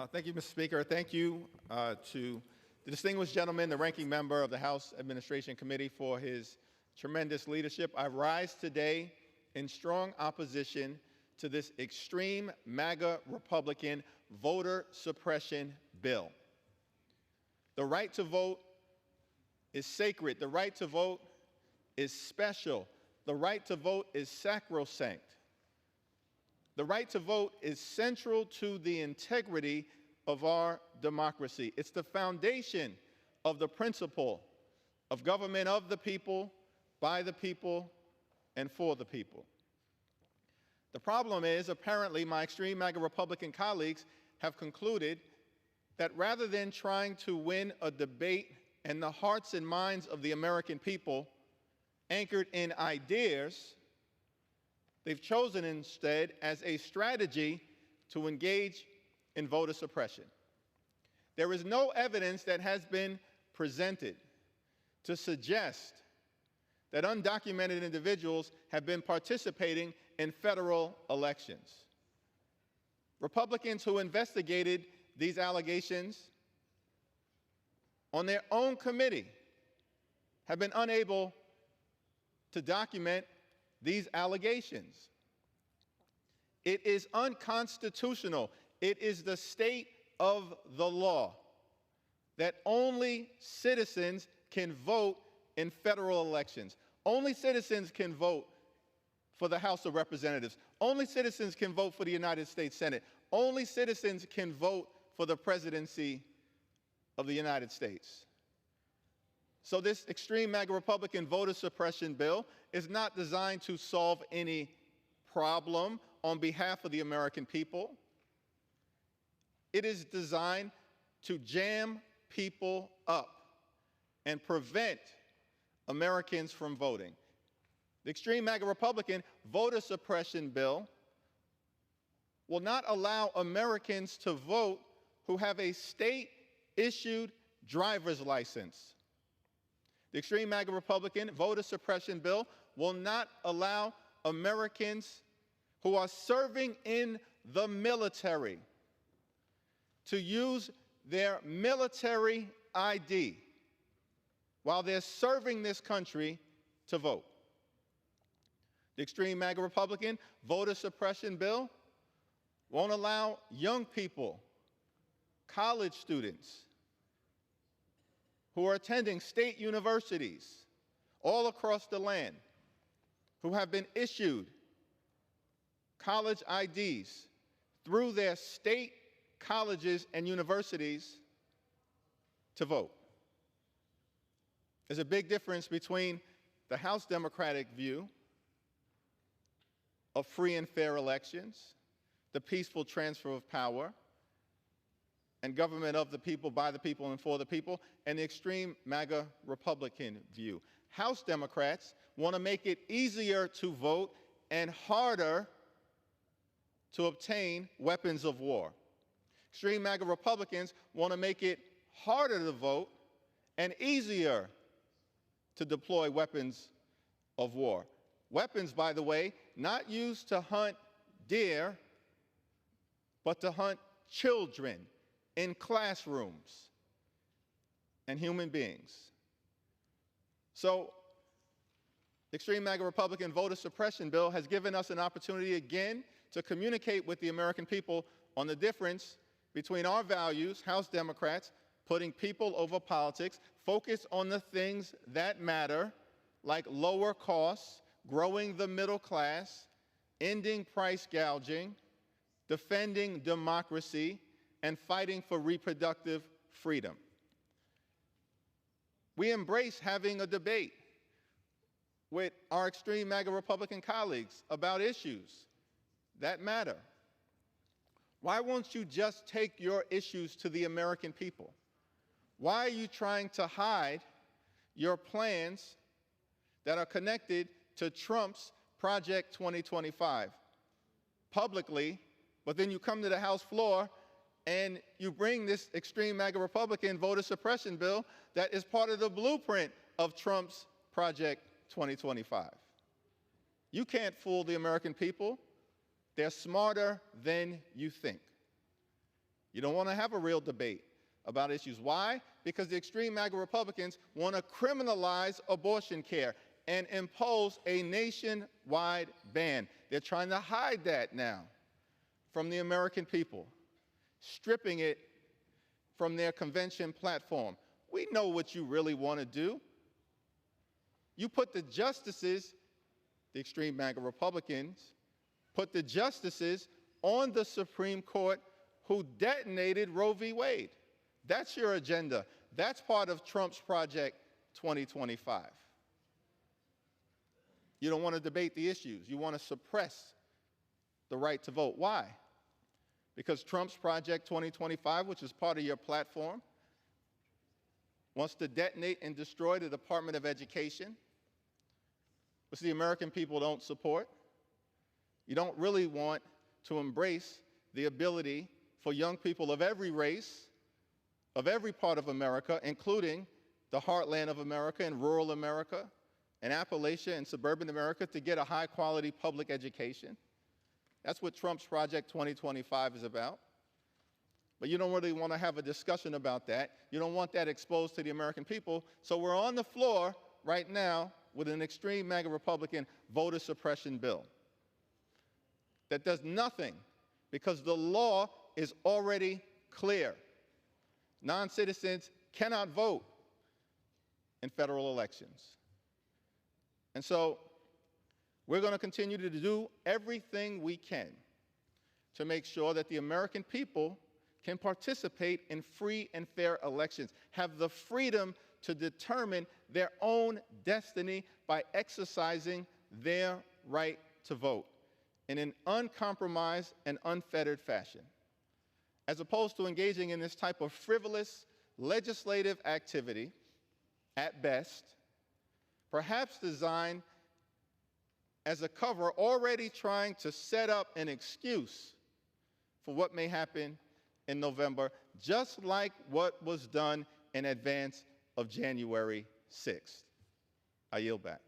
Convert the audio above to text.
Thank you, Mr. Speaker. Thank you to the distinguished gentleman, the ranking member of the House Administration Committee, for his tremendous leadership. I rise today in strong opposition to this extreme MAGA Republican voter suppression bill. The right to vote is sacred. The right to vote is special. The right to vote is sacrosanct. The right to vote is central to the integrity of our democracy. It's the foundation of the principle of government of the people, by the people, and for the people. The problem is, apparently, my extreme MAGA Republican colleagues have concluded that rather than trying to win a debate in the hearts and minds of the American people anchored in ideas, they've chosen instead as a strategy to engage in voter suppression. There is no evidence that has been presented to suggest that undocumented individuals have been participating in federal elections. Republicans who investigated these allegations on their own committee have been unable to document these allegations. It is unconstitutional. It is the state of the law that only citizens can vote in federal elections. Only citizens can vote for the House of Representatives. Only citizens can vote for the United States Senate. Only citizens can vote for the presidency of the United States. So this extreme MAGA Republican voter suppression bill is not designed to solve any problem on behalf of the American people. It is designed to jam people up and prevent Americans from voting. The extreme MAGA Republican voter suppression bill will not allow Americans to vote who have a state-issued driver's license. The extreme MAGA Republican voter suppression bill will not allow Americans who are serving in the military to use their military ID while they're serving this country to vote. The extreme MAGA Republican voter suppression bill won't allow young people, college students, who are attending state universities all across the land, who have been issued college IDs through their state colleges and universities, to vote. There's a big difference between the House Democratic view of free and fair elections, the peaceful transfer of power, and government of the people, by the people, and for the people, and the extreme MAGA Republican view. House Democrats want to make it easier to vote and harder to obtain weapons of war. Extreme MAGA Republicans want to make it harder to vote and easier to deploy weapons of war. Weapons, by the way, not used to hunt deer, but to hunt children in classrooms and human beings. So, the extreme MAGA Republican voter suppression bill has given us an opportunity again to communicate with the American people on the difference between our values, House Democrats, putting people over politics, focus on the things that matter, like lower costs, growing the middle class, ending price gouging, defending democracy, and fighting for reproductive freedom. We embrace having a debate with our extreme MAGA Republican colleagues about issues that matter. Why won't you just take your issues to the American people? Why are you trying to hide your plans that are connected to Trump's Project 2025 publicly, but then you come to the House floor and you bring this extreme MAGA Republican voter suppression bill that is part of the blueprint of Trump's Project 2025. You can't fool the American people. They're smarter than you think. You don't want to have a real debate about issues. Why? Because the extreme MAGA Republicans want to criminalize abortion care and impose a nationwide ban. They're trying to hide that now from the American people, stripping it from their convention platform. We know what you really want to do. You put the justices, the extreme MAGA Republicans, put the justices on the Supreme Court who detonated Roe v. Wade. That's your agenda. That's part of Trump's Project 2025. You don't want to debate the issues. You want to suppress the right to vote. Why? Because Trump's Project 2025, which is part of your platform, wants to detonate and destroy the Department of Education, which the American people don't support. You don't really want to embrace the ability for young people of every race, of every part of America, including the heartland of America and rural America, and Appalachia and suburban America, to get a high-quality public education. That's what Trump's Project 2025 is about. But you don't really want to have a discussion about that. You don't want that exposed to the American people. So we're on the floor right now with an extreme MAGA Republican voter suppression bill that does nothing because the law is already clear. Non-citizens cannot vote in federal elections. And so we're going to continue to do everything we can to make sure that the American people can participate in free and fair elections, have the freedom to determine their own destiny by exercising their right to vote in an uncompromised and unfettered fashion, as opposed to engaging in this type of frivolous legislative activity, at best, perhaps designed as a cover, already trying to set up an excuse for what may happen in November, just like what was done in advance of January 6th. I yield back.